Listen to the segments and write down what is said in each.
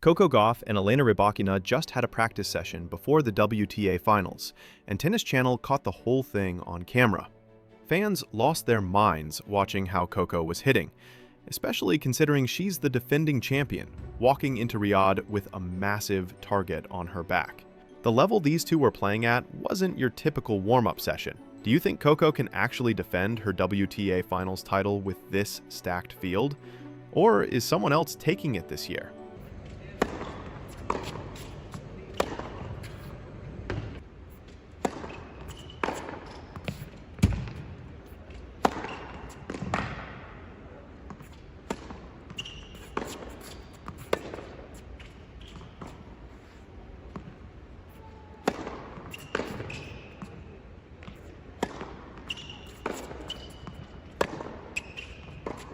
Coco Gauff and Elena Rybakina just had a practice session before the WTA Finals, and Tennis Channel caught the whole thing on camera. Fans lost their minds watching how Coco was hitting, especially considering she's the defending champion, walking into Riyadh with a massive target on her back. The level these two were playing at wasn't your typical warm-up session. Do you think Coco can actually defend her WTA Finals title with this stacked field? Or is someone else taking it this year?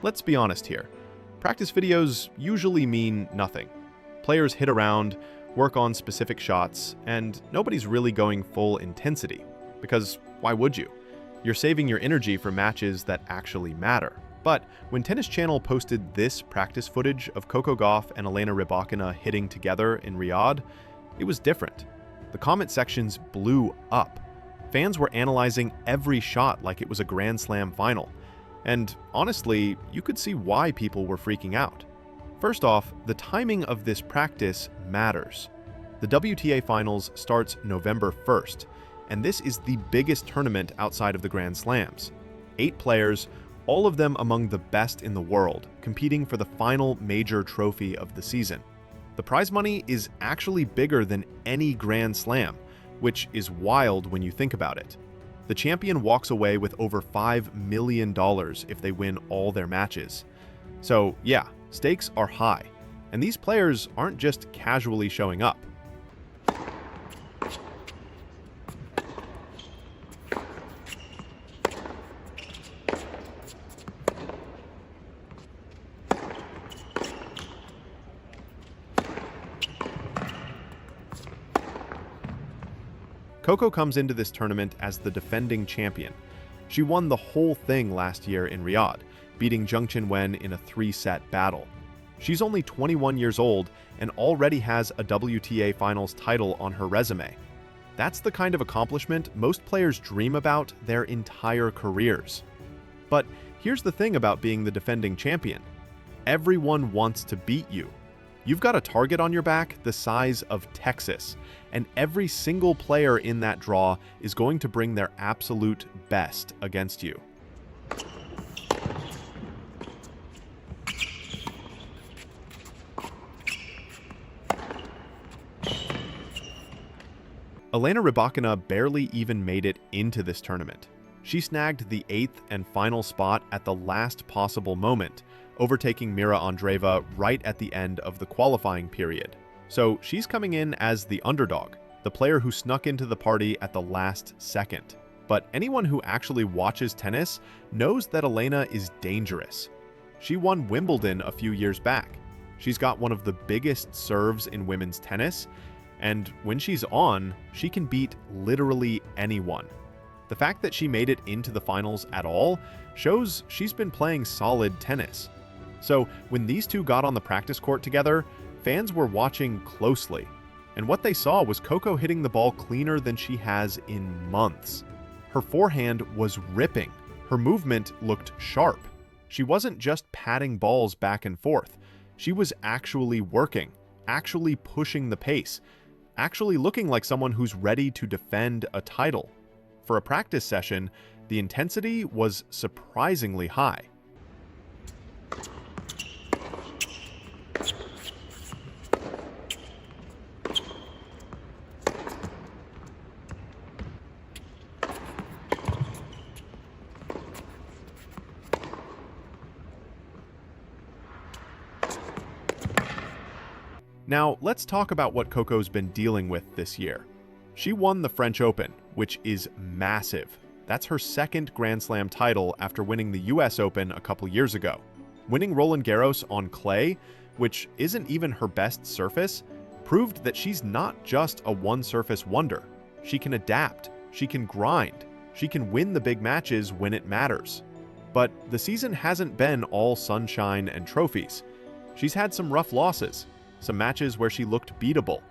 Let's be honest here. Practice videos usually mean nothing. Players hit around, work on specific shots, and nobody's really going full intensity. Because why would you? You're saving your energy for matches that actually matter. But when Tennis Channel posted this practice footage of Coco Gauff and Elena Rybakina hitting together in Riyadh, it was different. The comment sections blew up. Fans were analyzing every shot like it was a Grand Slam final. And honestly, you could see why people were freaking out. First off, the timing of this practice matters. The WTA Finals starts November 1st, and this is the biggest tournament outside of the Grand Slams. 8 players, all of them among the best in the world, competing for the final major trophy of the season. The prize money is actually bigger than any Grand Slam, which is wild when you think about it. The champion walks away with over $5 million if they win all their matches. So yeah, stakes are high, and these players aren't just casually showing up. Coco comes into this tournament as the defending champion. She won the whole thing last year in Riyadh, beating Zheng Qinwen in a 3-set battle. She's only 21 years old and already has a WTA Finals title on her resume. That's the kind of accomplishment most players dream about their entire careers. But here's the thing about being the defending champion. Everyone wants to beat you. You've got a target on your back the size of Texas, and every single player in that draw is going to bring their absolute best against you. Elena Rybakina barely even made it into this tournament. She snagged the 8th and final spot at the last possible moment, overtaking Mira Andreeva right at the end of the qualifying period. So she's coming in as the underdog, the player who snuck into the party at the last second. But anyone who actually watches tennis knows that Elena is dangerous. She won Wimbledon a few years back. She's got one of the biggest serves in women's tennis, and when she's on, she can beat literally anyone. The fact that she made it into the finals at all shows she's been playing solid tennis. So when these two got on the practice court together, fans were watching closely. And what they saw was Coco hitting the ball cleaner than she has in months. Her forehand was ripping. Her movement looked sharp. She wasn't just patting balls back and forth. She was actually working, actually pushing the pace, actually looking like someone who's ready to defend a title. For a practice session, the intensity was surprisingly high. Now, let's talk about what Coco's been dealing with this year. She won the French Open, which is massive. That's her second Grand Slam title after winning the US Open a couple years ago. Winning Roland Garros on clay, which isn't even her best surface, proved that she's not just a one-surface wonder. She can adapt, she can grind, she can win the big matches when it matters. But the season hasn't been all sunshine and trophies. She's had some rough losses. some matches where she looked beatable,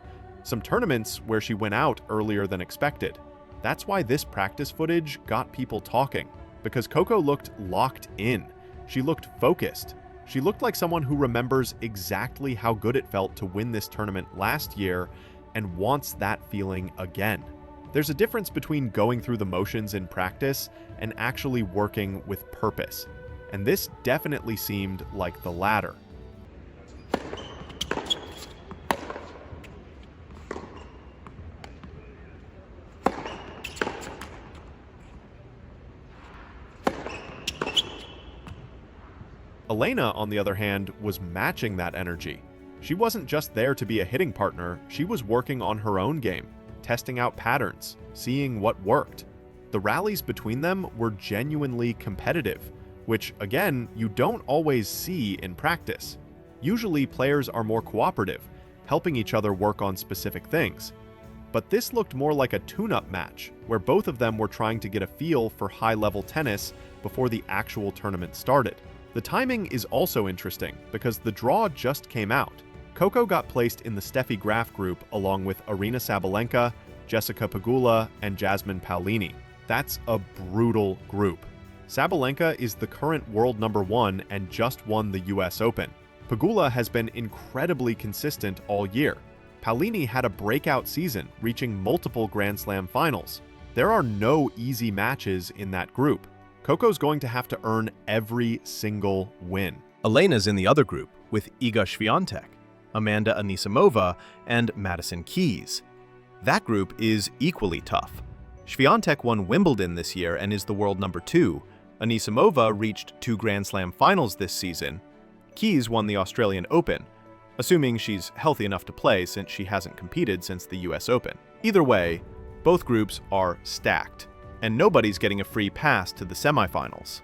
some tournaments where she went out earlier than expected. That's why this practice footage got people talking, because Coco looked locked in. She looked focused. She looked like someone who remembers exactly how good it felt to win this tournament last year and wants that feeling again. There's a difference between going through the motions in practice and actually working with purpose, and this definitely seemed like the latter. Elena, on the other hand, was matching that energy. She wasn't just there to be a hitting partner, she was working on her own game, testing out patterns, seeing what worked. The rallies between them were genuinely competitive, which, again, you don't always see in practice. Usually, players are more cooperative, helping each other work on specific things. But this looked more like a tune-up match, where both of them were trying to get a feel for high-level tennis before the actual tournament started. The timing is also interesting, because the draw just came out. Coco got placed in the Steffi Graf group along with Aryna Sabalenka, Jessica Pegula, and Jasmine Paolini. That's a brutal group. Sabalenka is the current world #1 and just won the US Open. Pegula has been incredibly consistent all year. Paolini had a breakout season, reaching multiple Grand Slam finals. There are no easy matches in that group. Coco's going to have to earn every single win. Elena's in the other group with Iga Świątek, Amanda Anisimova, and Madison Keys. That group is equally tough. Świątek won Wimbledon this year and is the world #2. Anisimova reached 2 Grand Slam finals this season. Keys won the Australian Open, assuming she's healthy enough to play since she hasn't competed since the US Open. Either way, both groups are stacked, and nobody's getting a free pass to the semifinals.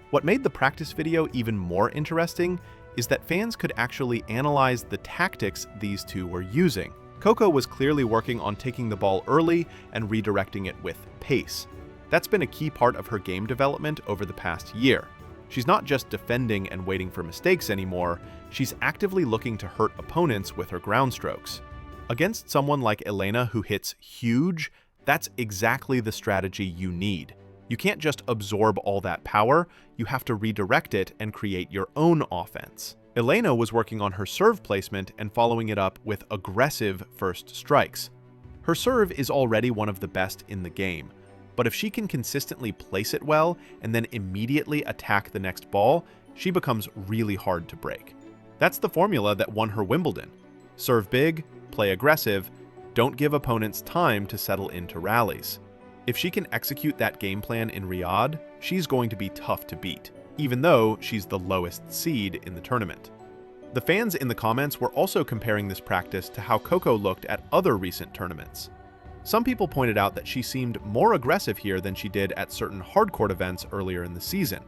What made the practice video even more interesting is that fans could actually analyze the tactics these two were using. Coco was clearly working on taking the ball early and redirecting it with pace. That's been a key part of her game development over the past year. She's not just defending and waiting for mistakes anymore, she's actively looking to hurt opponents with her ground strokes. Against someone like Elena who hits huge, that's exactly the strategy you need. You can't just absorb all that power, you have to redirect it and create your own offense. Elena was working on her serve placement and following it up with aggressive first strikes. Her serve is already one of the best in the game, but if she can consistently place it well and then immediately attack the next ball, she becomes really hard to break. That's the formula that won her Wimbledon. Serve big, play aggressive, don't give opponents time to settle into rallies. If she can execute that game plan in Riyadh, she's going to be tough to beat, even though she's the lowest seed in the tournament. The fans in the comments were also comparing this practice to how Coco looked at other recent tournaments. Some people pointed out that she seemed more aggressive here than she did at certain hardcourt events earlier in the season.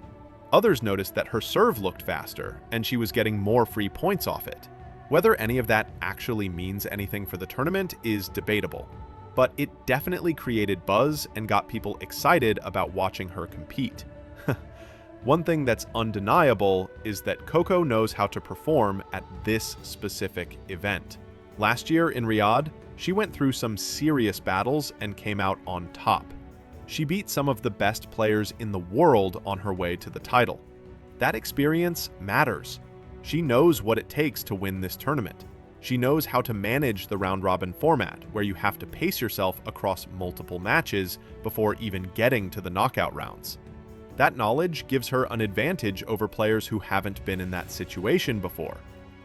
Others noticed that her serve looked faster, and she was getting more free points off it. Whether any of that actually means anything for the tournament is debatable, but it definitely created buzz and got people excited about watching her compete. One thing that's undeniable is that Coco knows how to perform at this specific event. Last year in Riyadh, she went through some serious battles and came out on top. She beat some of the best players in the world on her way to the title. That experience matters. She knows what it takes to win this tournament. She knows how to manage the round-robin format, where you have to pace yourself across multiple matches before even getting to the knockout rounds. That knowledge gives her an advantage over players who haven't been in that situation before.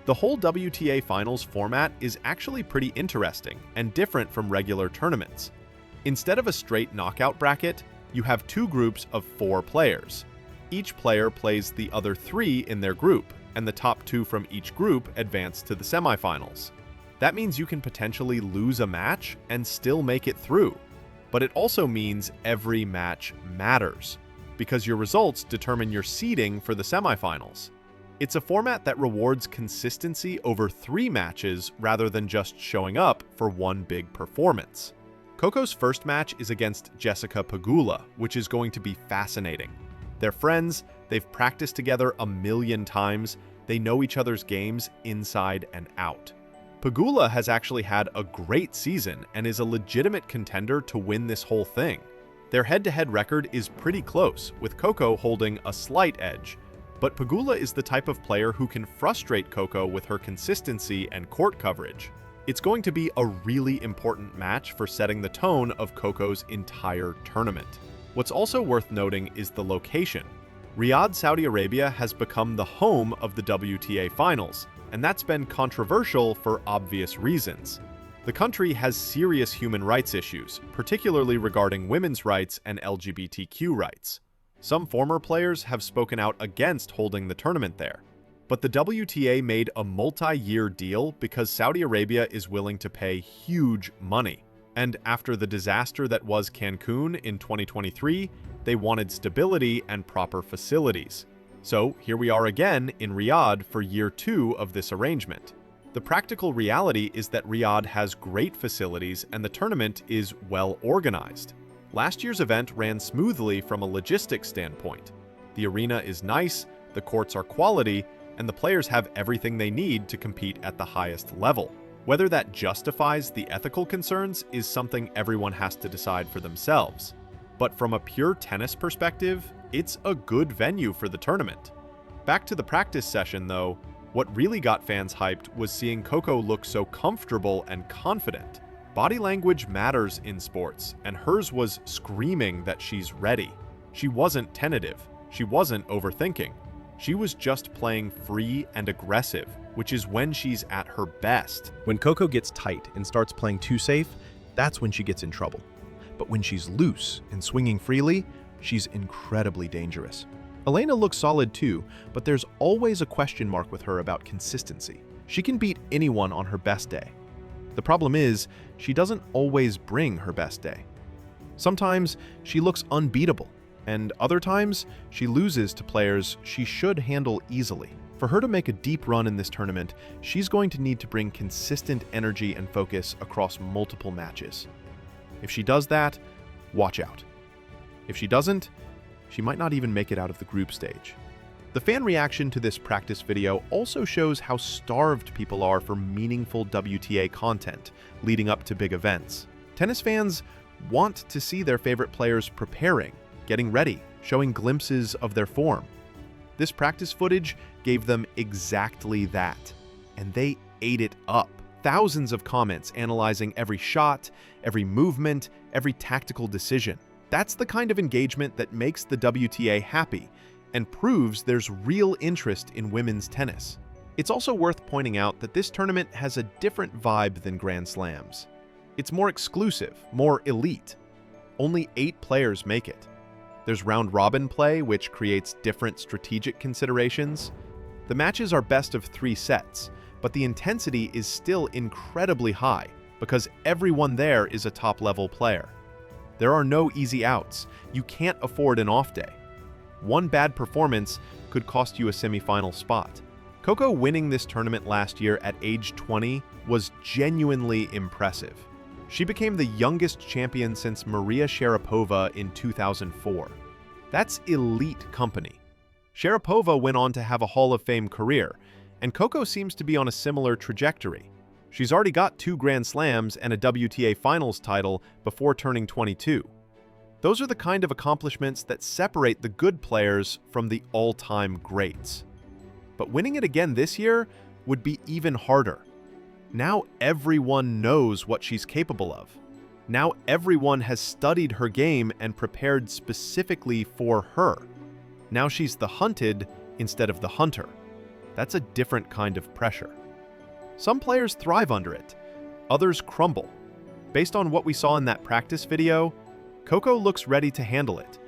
The whole WTA Finals format is actually pretty interesting and different from regular tournaments. Instead of a straight knockout bracket, you have 2 groups of 4 players. Each player plays the other 3 in their group, and the top 2 from each group advance to the semifinals. That means you can potentially lose a match and still make it through. But it also means every match matters, because your results determine your seeding for the semifinals. It's a format that rewards consistency over 3 matches rather than just showing up for one big performance. Coco's first match is against Jessica Pegula, which is going to be fascinating. They're friends, they've practiced together a million times, they know each other's games inside and out. Pegula has actually had a great season and is a legitimate contender to win this whole thing. Their head-to-head record is pretty close, with Coco holding a slight edge. But Pegula is the type of player who can frustrate Coco with her consistency and court coverage. It's going to be a really important match for setting the tone of Coco's entire tournament. What's also worth noting is the location. Riyadh, Saudi Arabia has become the home of the WTA Finals, and that's been controversial for obvious reasons. The country has serious human rights issues, particularly regarding women's rights and LGBTQ rights. Some former players have spoken out against holding the tournament there. But the WTA made a multi-year deal because Saudi Arabia is willing to pay huge money. And after the disaster that was Cancun in 2023, they wanted stability and proper facilities. So here we are again in Riyadh for year 2 of this arrangement. The practical reality is that Riyadh has great facilities and the tournament is well organized. Last year's event ran smoothly from a logistics standpoint. The arena is nice, the courts are quality, and the players have everything they need to compete at the highest level. Whether that justifies the ethical concerns is something everyone has to decide for themselves. But from a pure tennis perspective, it's a good venue for the tournament. Back to the practice session though, what really got fans hyped was seeing Coco look so comfortable and confident. Body language matters in sports, and hers was screaming that she's ready. She wasn't tentative. She wasn't overthinking. She was just playing free and aggressive, which is when she's at her best. When Coco gets tight and starts playing too safe, that's when she gets in trouble. But when she's loose and swinging freely, she's incredibly dangerous. Elena looks solid too, but there's always a question mark with her about consistency. She can beat anyone on her best day. The problem is, she doesn't always bring her best day. Sometimes she looks unbeatable, and other times she loses to players she should handle easily. For her to make a deep run in this tournament, she's going to need to bring consistent energy and focus across multiple matches. If she does that, watch out. If she doesn't, she might not even make it out of the group stage. The fan reaction to this practice video also shows how starved people are for meaningful WTA content leading up to big events. Tennis fans want to see their favorite players preparing, getting ready, showing glimpses of their form. This practice footage gave them exactly that, and they ate it up. Thousands of comments analyzing every shot, every movement, every tactical decision. That's the kind of engagement that makes the WTA happy and proves there's real interest in women's tennis. It's also worth pointing out that this tournament has a different vibe than Grand Slams. It's more exclusive, more elite. Only 8 players make it. There's round-robin play, which creates different strategic considerations. The matches are best of 3 sets, but the intensity is still incredibly high because everyone there is a top-level player. There are no easy outs. You can't afford an off day. One bad performance could cost you a semifinal spot. Coco winning this tournament last year at age 20 was genuinely impressive. She became the youngest champion since Maria Sharapova in 2004. That's elite company. Sharapova went on to have a Hall of Fame career, and Coco seems to be on a similar trajectory. She's already got 2 Grand Slams and a WTA Finals title before turning 22. Those are the kind of accomplishments that separate the good players from the all-time greats. But winning it again this year would be even harder. Now everyone knows what she's capable of. Now everyone has studied her game and prepared specifically for her. Now she's the hunted instead of the hunter. That's a different kind of pressure. Some players thrive under it, others crumble. Based on what we saw in that practice video, Coco looks ready to handle it.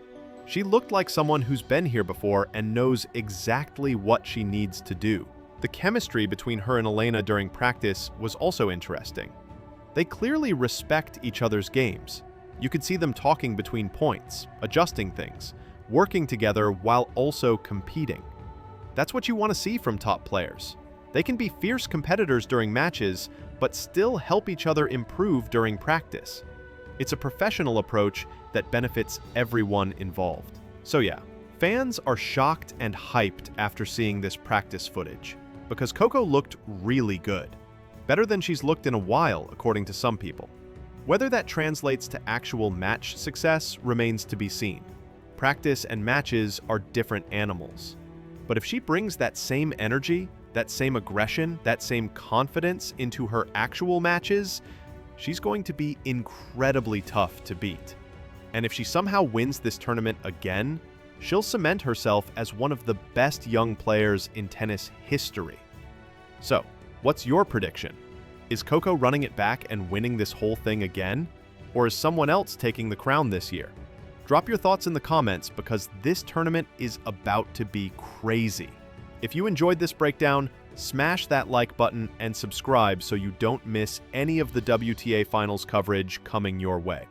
She looked like someone who's been here before and knows exactly what she needs to do. The chemistry between her and Elena during practice was also interesting. They clearly respect each other's games. You could see them talking between points, adjusting things, working together while also competing. That's what you want to see from top players. They can be fierce competitors during matches, but still help each other improve during practice. It's a professional approach that benefits everyone involved. So yeah, fans are shocked and hyped after seeing this practice footage, because Coco looked really good. Better than she's looked in a while, according to some people. Whether that translates to actual match success remains to be seen. Practice and matches are different animals. But if she brings that same energy, that same aggression, that same confidence into her actual matches, she's going to be incredibly tough to beat. And if she somehow wins this tournament again, she'll cement herself as one of the best young players in tennis history. So, what's your prediction? Is Coco running it back and winning this whole thing again? Or is someone else taking the crown this year? Drop your thoughts in the comments because this tournament is about to be crazy. If you enjoyed this breakdown, smash that like button and subscribe so you don't miss any of the WTA Finals coverage coming your way.